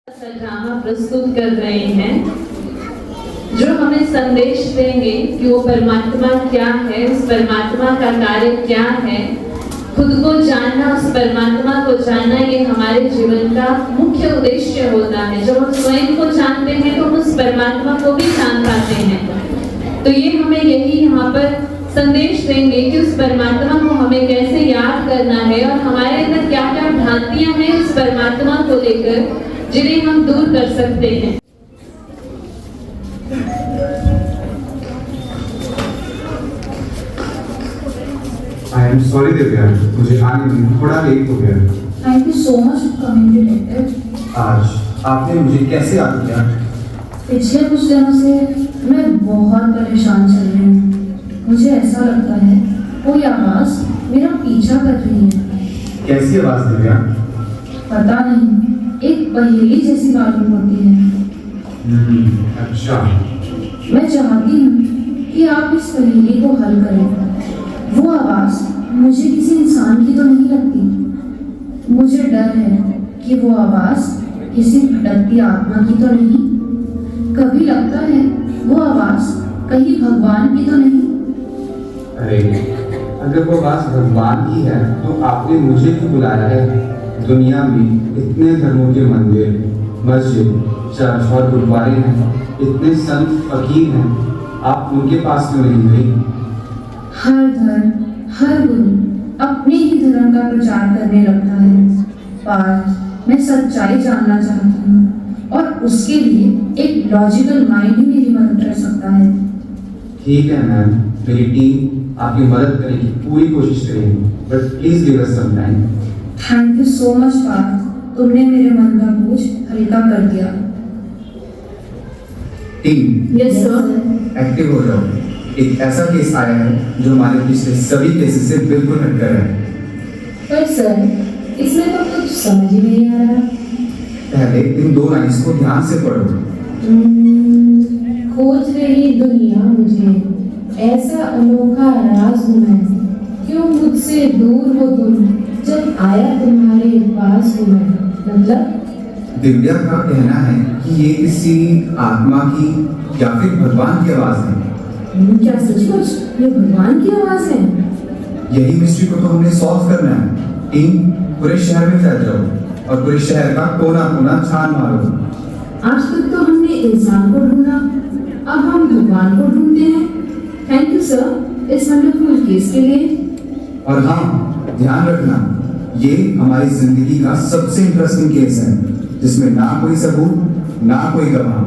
Drama प्रस्तुत कर रहे हैं जो हमें संदेश देंगे कि वो परमात्मा क्या है, उस परमात्मा का कार्य क्या है। खुद को जानना, उस परमात्मा को जानना, ये हमारे जीवन का मुख्य उद्देश्य होता है। जब हम स्वयं को जानते हैं तो हम उस परमात्मा को भी जान पाते हैं। तो ये हमें यही यहाँ पर संदेश देंगे कि उस परमात्मा को हमें कैसे याद करना है और हमारे अंदर क्या क्या भ्रांतियां हैं उस परमात्मा को लेकर, जिन्हें हम दूर कर सकते हैं। आई एम सॉरी दिव्या, मुझे आने में थोड़ा लेट हो गया। Thank you so much for coming detective. आज आपने मुझे कैसे याद किया? पिछले कुछ दिनों से मैं बहुत परेशान चल रही हूँ। मुझे ऐसा लगता है कोई आवाज़ मेरा पीछा कर रही है। कैसी आवाज दिव्या? पता नहीं, एक पहेली जैसी मालूम होती है। अच्छा। मैं चाहती हूँ कि आप इस पहेली को हल करें। वो आवाज़ मुझे किसी इंसान की तो नहीं लगती। मुझे डर है कि वो आवाज़ किसी भटकती आत्मा की तो नहीं। कभी लगता है वो आवाज़ कहीं भगवान की तो नहीं। अरे, अगर वो आवाज भगवान की है तो आपने मुझे क्यों बुलाया है? दुनिया में इतने धर्मों के मंदिर, मस्जिद, चर्च और गुरुद्वारे हैं, इतने संत फकीर हैं, आप उनके पास क्यों नहीं गई? हर धर्म, हर गुरु अपने ही धर्म का प्रचार करने लगता है। पर मैं सच्चाई जानना चाहती हूँ और उसके लिए एक लॉजिकल माइंड ही मेरी मदद कर सकता है। ठीक है मैम, मेरी टीम आपकी मदद करने की पूरी कोशिश करेगी, but please give us some time. Thank you so much Parth, तुमने मेरे मन का बोझ हल्का कर दिया। Team yes sir. एक्टिव हो जाओ। एक ऐसा केस आया है जो हमारे पिछले सभी केसेस से बिल्कुल हटकर है। पर सर, इसमें तो कुछ समझ ही नहीं आ रहा। पहले इन दो लाइंस को ध्यान से पढ़ो। खोज रही दुनिया मुझे, ऐसा अनोखा राज हूँ मैं, क्यों मुझसे दूर हो तुम, जब आया तुम्हारे पास हूँ मैं। मतलब दिव्या का कहना है कि ये किसी आत्मा की या फिर भगवान की आवाज है। क्या सचमुच ये भगवान की आवाज है? यही मिस्ट्री को तो हमने सॉल्व करना है। टीम पूरे शहर में फैल जाओ और पूरे शहर का कोना कोना छान मारो। आज तक तो हमने इंसान को ढूंढा, अब हम भगवान को ढूंढते हैं। थैंक यू सर इस वंडरफुल केस के लिए। और हाँ, ध्यान रखना, ये हमारी जिंदगी का सबसे इंटरेस्टिंग केस है, जिसमें ना कोई सबूत, ना कोई गवाह,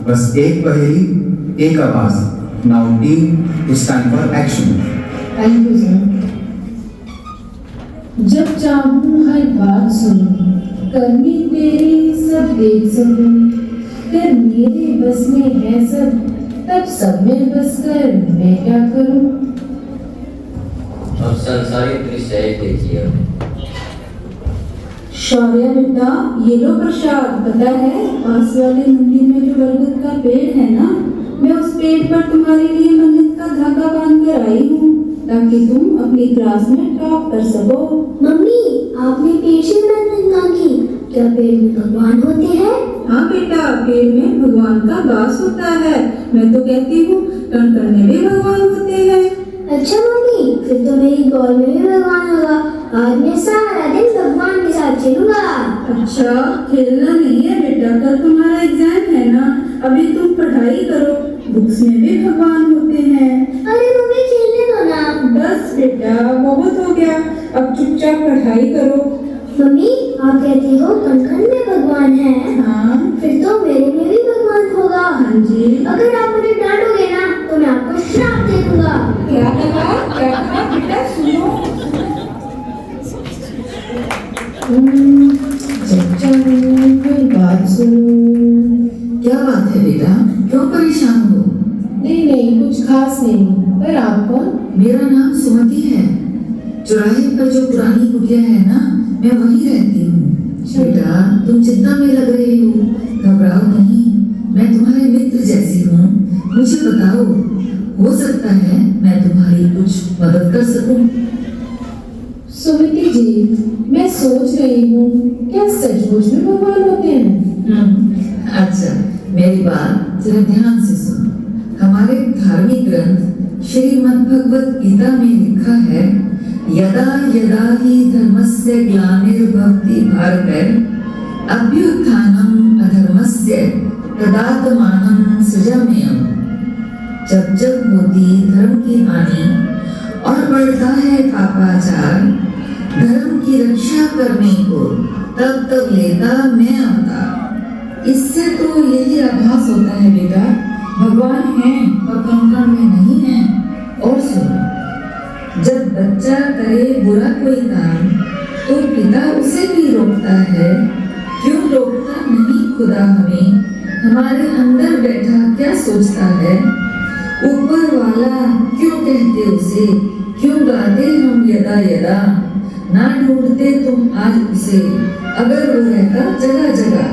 बस एक पहेली, एक आवाज। Now team, it's time for action. Thank you sir. जब चाहूँ हर बात सुनूं, करनी तेरी सब देख सकूं, कर मेरे बस में है सब, तब सब में बस कर मैं क्या करूं। अब संसारिक दृश्य एक देखिए। शौर्य बेटा, ये लो प्रसाद। पता है पास वाले मंदिर में जो बरगद का पेड़ है ना, मैं उस पेड़ पर तुम्हारे लिए मन्नत का धागा बांध कर आई हूँ, ताकि तुम अपनी क्लास में टॉप कर सको। मम्मी, आपने पेड़ से मन्नत मांगी, क्या पेड़ में भगवान होते हैं? हाँ बेटा, पेड़ में भगवान का वास होता है। मैं तो कहती हूँ कण कण में भी भगवान होते हैं। अच्छा मम्मी, फिर तो मेरी बॉल में भी भगवान होगा। आज मैं सारा दिन भगवान के साथ खेलूंगा। अच्छा, खेलना नहीं है बेटा, कल तुम्हारा एग्जाम है ना, अभी तुम पढ़ाई करो, बुक्स में भी भगवान होते हैं। अरे मम्मी, खेलने दो ना। बस बेटा, बहुत हो गया, अब चुपचाप पढ़ाई करो। मम्मी, आप कहती हो कण कण में भगवान है? हाँ। फिर तो मेरे में भी भगवान होगा। हाँ जी। अगर आप मुझे डांटोगे ना तो मैं आपको श्राप दे दूंगा। क्या कहा बेटा, सुनो। कोई बात सुनो। क्या बात है बेटा, क्यों परेशान हो? नहीं, कुछ खास नहीं। पर आप कौन? मेरा नाम सुमति है। चौराहे पर जो पुरानी कुटिया है ना, मैं वहीं रहती हूँ। बेटा, तुम चिंता में लग रहे हो, घबराओ नहीं, मैं तुम्हारे मित्र जैसी हूँ। मुझे बताओ, हो सकता है मैं तुम्हारी कुछ मदद कर सकूं। सुमिति जी, मैं सोच रही हूँ क्या सचमुच में भगवान होते हैं? अच्छा, मेरी बात जरा ध्यान से सुनो। हमारे धार्मिक ग्रंथ श्रीमद् भगवत गीता में लिखा है, यदा यदा हि धर्मस्य ग्लानिर्भवति भारत अभ्युत्थानम् अधर्मस्य तदात्मानं सृजाम्यहम्। जब जब होती धर्म की हानि और बढ़ता है पापाचार, धर्म की रक्षा करने को तब तब लेता मैं अवतार। इससे तो यही आभास होता है बेटा, भगवान हैं और कंकड़ में नहीं हैं। और सुनो, जब बच्चा करे बुरा कोई काम तो पिता उसे भी रोकता है। क्यों रोकता नहीं खुदा हमें? हमारे अंदर बैठा क्या सोचता है? ऊपर वाला क्यों कहते उसे? क्यों गाते हम यदा यदा? ना ढूंढते तुम आज उसे, अगर वो रहता जगह जगह।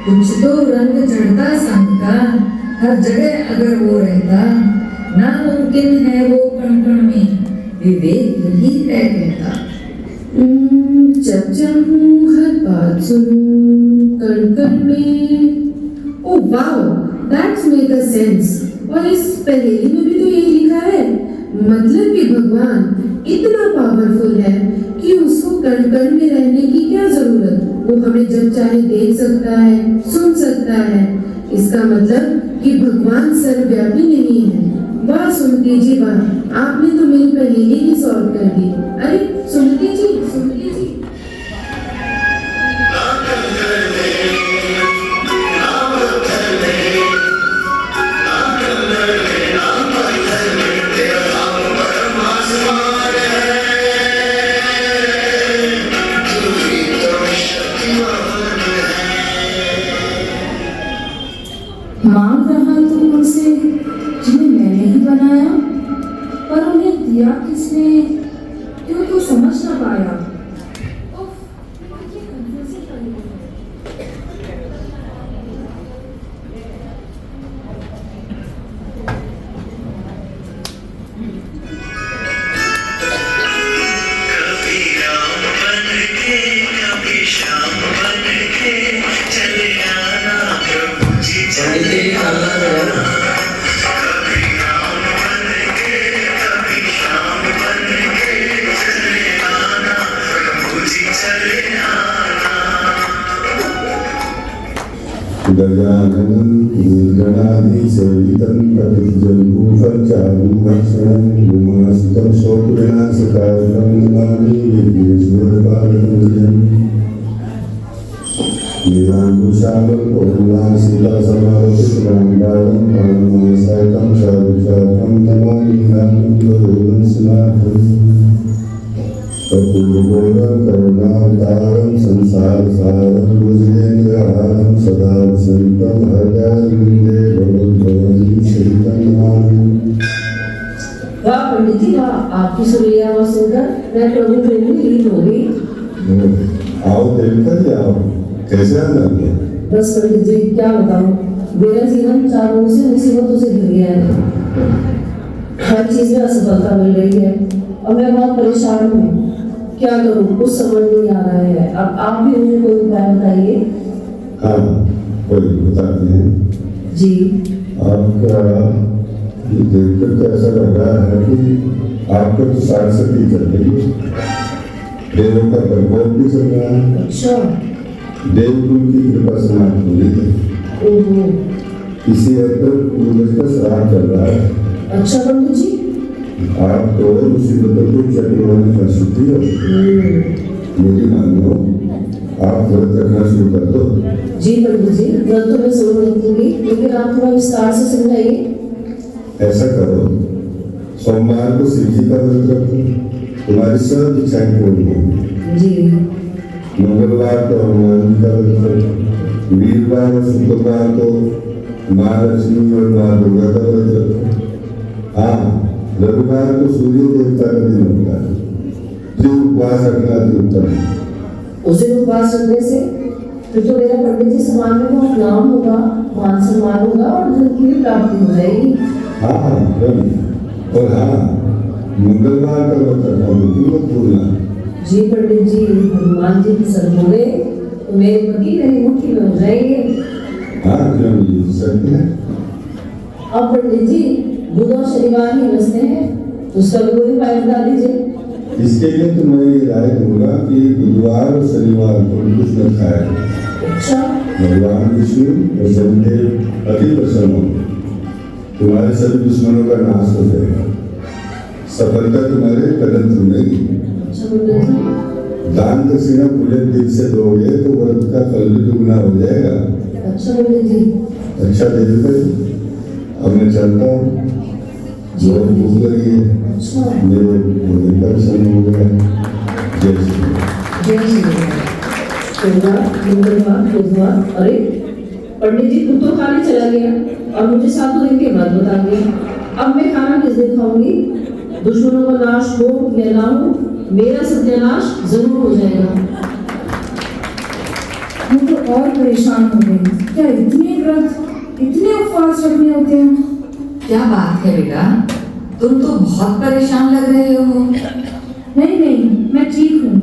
कुछ तो रंग चढ़ता संग का, हर जगह अगर वो रहता। नामुमकिन है वो कण कण में, विवेक ही है कहता। जब जब हर बात सुनूं कण कण में। Oh wow, that's make a sense. और इस पहेली में भी तो यही लिखा है, मतलब कि भगवान इतना पावरफुल है कि उसको कण कण में रहने की क्या जरूरत? वो हमें जब चाहे देख सकता है, सुन सकता है। इसका मतलब कि भगवान सर्वव्यापी नहीं है। वाह सुमति जी वाह, आपने तो मेरी पहेली ही सॉल्व कर दी। अरे सुमति जी, सुमति जी। मांग रहा तो उनसे जिन्हें मैंने ही बनाया, पर उन्हें दिया किसने, क्यों तो समझ ना पाया। गजाननं गणाधिसेवितं प्रतिजन्मूफलचारुभक्षणं गुमास्तं शोकविनाशकारकं नमामि विघ्नेश्वरपालकमूर्तिम्। नीलाङ्कुशालं करुणाशिलासमावृतरामपादं पाणिनासायकं शारुचाकं नमामि नामं कपूरगोरं करुणावतारं संसारसारं भुजगेन्द्रहारं सदा वसन्तं हृदयारविन्दे भगवद्भगवद्गीतं नमामि। वाह पंडित जी वाह, आपकी सुरीली आवाज सुनकर मैं प्रभु प्रेम में लीन हो गई। आओ देवता जी आओ, कैसे आना है? बस पंडित जी क्या बताऊं, मेरा जीवन चारों से मुसीबतों से घिर गया है। हर चीज में असफलता मिल रही है और मैं बहुत परेशान हूँ। क्या करूँ कुछ समझ नहीं आ रहा है। अब आप भी मुझे कोई उपाय बताइए। हाँ, कोई बताते हैं जी। आपका ये देखकर तो ऐसा लग रहा है कि आपका तो साक्षाती चल रही है, देवों का प्रकोप भी चल रहा है। अच्छा। देवकुल की कृपा समाप्त हुई है। ओहो। किसी अदर पूर्वज का श्राप चल रहा है। अच्छा पंडित जी। आप तो मुसीबतों को चक्रवात में फंस चुकी हो। मेरी मानो, आप व्रत रखना शुरू कर दो। जी पंडित जी, व्रत तो मैं जरूर रखूंगी, लेकिन आप थोड़ा विस्तार से समझाइए। ऐसा करो, सोमवार को शिव जी का व्रत रखो, तुम्हारी सब इच्छाएं पूर्ण होंगी। जी। मंगलवार को हनुमान जी का व्रत रखो, वीरवार और शुक्रवार को माँ लक्ष्मी और माँ दुर्गा का व्रत रखो। हाँ, रविवार को सूर्य देवता का दिन होता है, फिर उपवास रखना अति उत्तम है। उस दिन उपवास रखने से फिर तो मेरा पंडित जी समाज में बहुत नाम होगा, मान सम्मान होगा और धन की भी प्राप्ति हो जाएगी। हाँ और हाँ, मंगलवार का व्रत रखना बिल्कुल मत भूलना। जी पंडित जी, हनुमान जी की सर हो गए तो मेरे पति मेरी मुट्ठी में हो जाएंगे। हाँ क्यों नहीं सकते हैं। अब पंडित जी बुध और शनिवार ही बसते हैं, उसका भी कोई उपाय बता दीजिए। इसके लिए तो मैं ये राय दूंगा कि बुधवार और शनिवार को कुछ न खाए। अच्छा, भगवान विष्णु और शनिदेव अति प्रसन्न होंगे, तुम्हारे सभी दुश्मनों का नाश हो जाएगा, सफलता तुम्हारे कदम चूमेगी। अच्छा पंडित जी। दान दक्षिणा पूरे दिल से दोगे तो व्रत का फल भी दुगना हो जाएगा। अच्छा पंडित जी। अच्छा दे दे, अब मैं चलता हूँ, बहुत भूख लगी है, अच्छा, मेरे भोजन का समय हो गया। जय श्री राम। जय श्री राम। सोमवार, मंगलवार, बुधवार, अरे पंडित जी खुद तो खाने चला गया और मुझे 7 दिन के बाद बता दिया। अब मैं खाना किस दिन खाऊंगी? दुश्मनों का नाश हो या ना हो, मेरा सत्यानाश जरूर हो जाएगा। मैं तो और परेशान हो गई। क्या इतने व्रत, इतने उपवास रखने होते हैं? क्या बात है बेटा, तुम तो बहुत परेशान लग रहे हो। नहीं नहीं, मैं ठीक हूँ।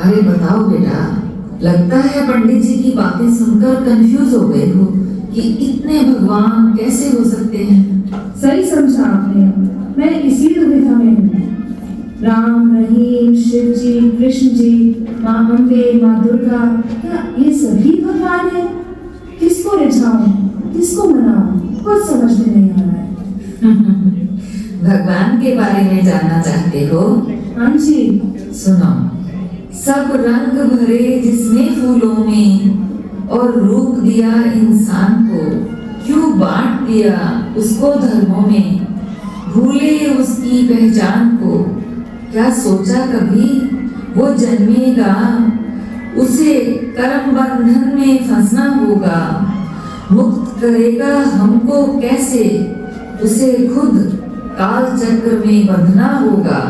अरे बताओ बेटा, लगता है पंडित जी की बातें सुनकर कंफ्यूज हो गए हो कि इतने भगवान कैसे हो सकते हैं। सही समझा आपने, मैं इसी दुविधा में हूँ। राम, रहीम, शिव जी, कृष्ण जी, माँ अम्बे, माँ दुर्गा, क्या ये सभी भगवान हैं? किसको रिझाऊं, किसको मनाऊं, कुछ समझ में नहीं आ रहा है। भगवान के बारे में जानना चाहते हो? हाँ जी। सुनो, सब रंग भरे जिसने फूलों में और रूप दिया इंसान को, क्यों बांट दिया उसको धर्मों में, भूले उसकी पहचान को, क्या सोचा कभी वो जन्मेगा, उसे कर्म बंधन में फंसना होगा, मुक्त करेगा हमको कैसे, उसे खुद काल चक्र में बंधना होगा।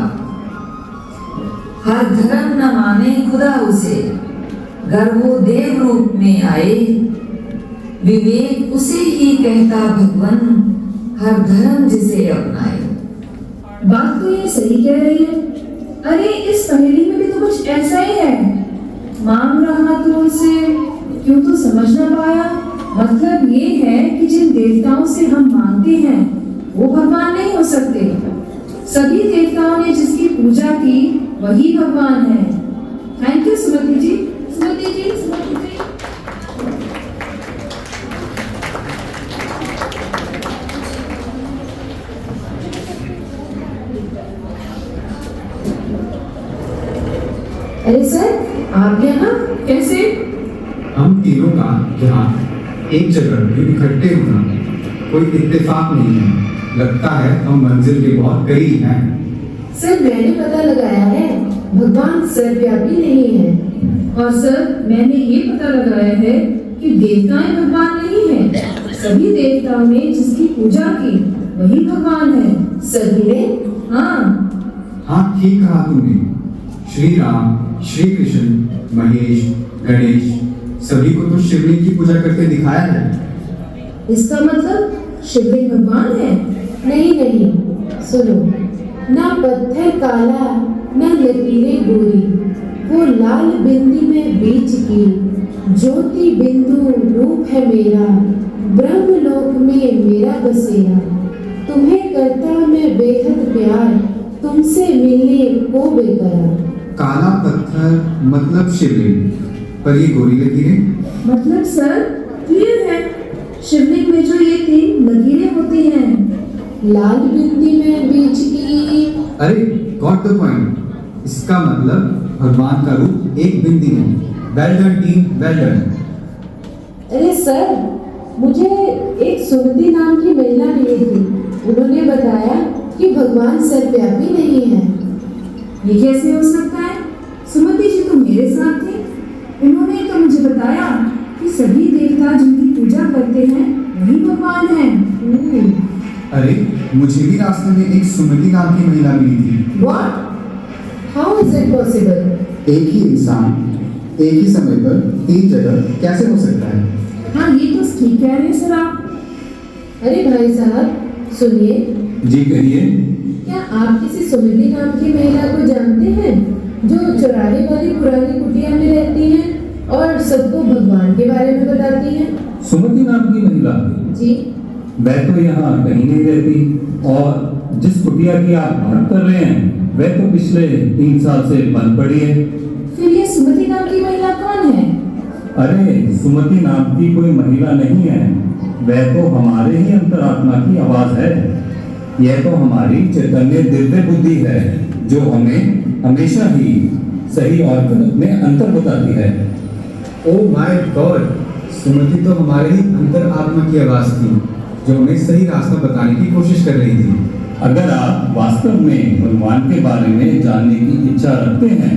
हर धर्म न माने खुदा उसे, गर वो देव रूप में आए, विवेक उसे ही कहता भगवन, हर धर्म जिसे अपनाए। बात तो ये सही कह रही है। अरे इस पहेली में भी तो कुछ ऐसा ही है। मांग रहा तो उसे, क्यों तो समझ ना पाया। मतलब ये है कि जिन देवताओं से हम मांगते हैं वो भगवान नहीं हो सकते। सभी देवताओं ने जिसकी पूजा की वही भगवान है। थैंक यू सुमति जी। सुमति जी, सुमति जी। अरे सर, आप यहाँ कैसे? हम तीनों का यहाँ एक जगह इकट्ठे होना कोई इत्तेफाक नहीं है। लगता है हम मंजिल के बहुत करीब हैं। सर मैंने पता लगाया है, भगवान सर्वव्यापी नहीं है। और सर मैंने ये पता लगाया है कि देवताएं भगवान नहीं है। सभी देवताओं ने जिसकी पूजा की वही भगवान है। सभी ने? हाँ ठीक कहा तुमने। श्री राम, श्री कृष्ण, महेश, गणेश, सभी को तो शिवलिंग की पूजा करके दिखाया है। इसका मतलब शिवलिंग भगवान है? नहीं नहीं, सुनो, ना पत्थर काला ना लकीरें गोरी, वो लाल बिंदी में बीच की ज्योति बिंदु रूप है मेरा, ब्रह्मलोक में मेरा बसेरा, तुम्हें करता मैं बेहद प्यार, तुमसे मिलने को बेकरार। काला पत्थर मतलब शिवलिंग, पर ये गोरी लकीरें? मतलब सर क्लियर है, शिवलिंग में जो ये 3 लकीरें होती हैं, लाल बिंदी में बीच की। अरे गॉट द पॉइंट। इसका मतलब भगवान का रूप एक बिंदी है। Well done team, well done. अरे सर, मुझे एक सुमति नाम की महिला मिली थी, उन्होंने बताया कि भगवान सर्वव्यापी नहीं है। ये कैसे हो सकता है? सुमति जी तो मेरे साथ थे, इन्होंने तो मुझे बताया कि सभी देवता जिनकी पूजा करते हैं वही भगवान हैं। अरे मुझे भी रास्ते में एक सुमति नाम की महिला मिली थी। What? How is it possible? एक ही इंसान एक ही समय पर 3 जगह कैसे हो सकता है? हाँ ये तो ठीक कह रहे हैं सर आप। अरे भाई साहब सुनिए। जी कहिए। क्या आप किसी सुमति नाम की महिला को जानते हैं? जो चौराहे वाली पुरानी कुटिया में रहती हैं और सबको भगवान के बारे में बताती हैं? सुमति नाम की महिला। जी। वह तो यहाँ कहीं नहीं रहती और जिस कुटिया की आप बात कर रहे हैं वह तो पिछले 3 साल से बंद पड़ी है। फिर ये सुमति नाम की महिला कौन है? अरे सुमति नाम की कोई महिला नहीं है, वह तो हमारे ही अंतरात्मा की आवाज है। यह तो हमारी चैतन्य दिव्य बुद्धि है जो हमें हमेशा ही सही और गलत में अंतर बताती है। ओ माय गॉड, सुमति तो हमारे ही अंतर आत्मा की आवाज थी जो हमें सही रास्ता बताने की कोशिश कर रही थी। अगर आप वास्तव में भगवान के बारे में जानने की इच्छा रखते हैं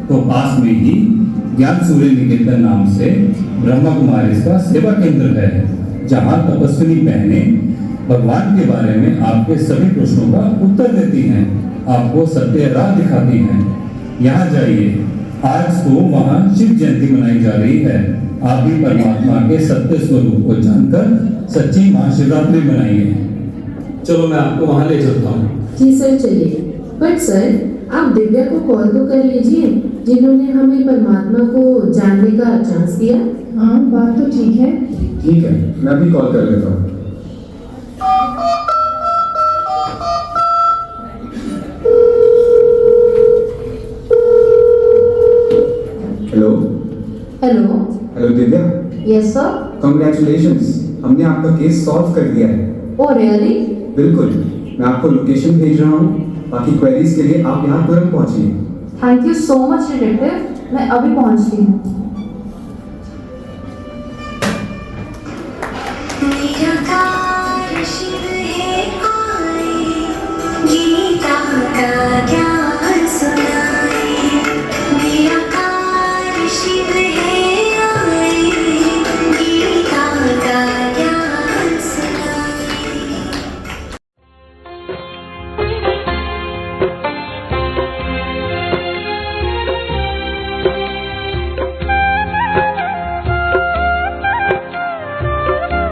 तो पास में ही ज्ञान सूर्य निकेतन नाम से ब्रह्मा कुमारी का सेवा केंद्र है, जहाँ तपस्विनी बहनें भगवान के बारे में आपके सभी प्रश्नों का उत्तर देती हैं, आपको सत्य राह दिखाती हैं। यहाँ जाइए, आज तो वहाँ शिव जयंती मनाई जा रही है। आप भी परमात्मा के सत्य स्वरूप को जानकर सच्ची महाशिवरात्रि मनाइए। चलो मैं आपको वहाँ ले चलता हूँ। जी सर, चलिए। बट सर, आप दिव्या को कॉल तो कर लीजिए, जिन्होंने हमें परमात्मा को जानने का चांस दिया। हाँ, बात तो ठीक है। ठीक है, मैं भी कॉल कर लेता हूँ। Hello hello. Hello Divya. Yes sir. Congratulations, हमने आपका केस सॉल्व कर दिया है। Oh really? बिल्कुल, मैं आपको लोकेशन भेज रहा हूँ, बाकी क्वेरीज के लिए आप यहाँ तुरंत पहुँचिए। Thank you so much detective, मैं अभी पहुंचती हूँ। निराकार शिव है आए, गीता का ज्ञान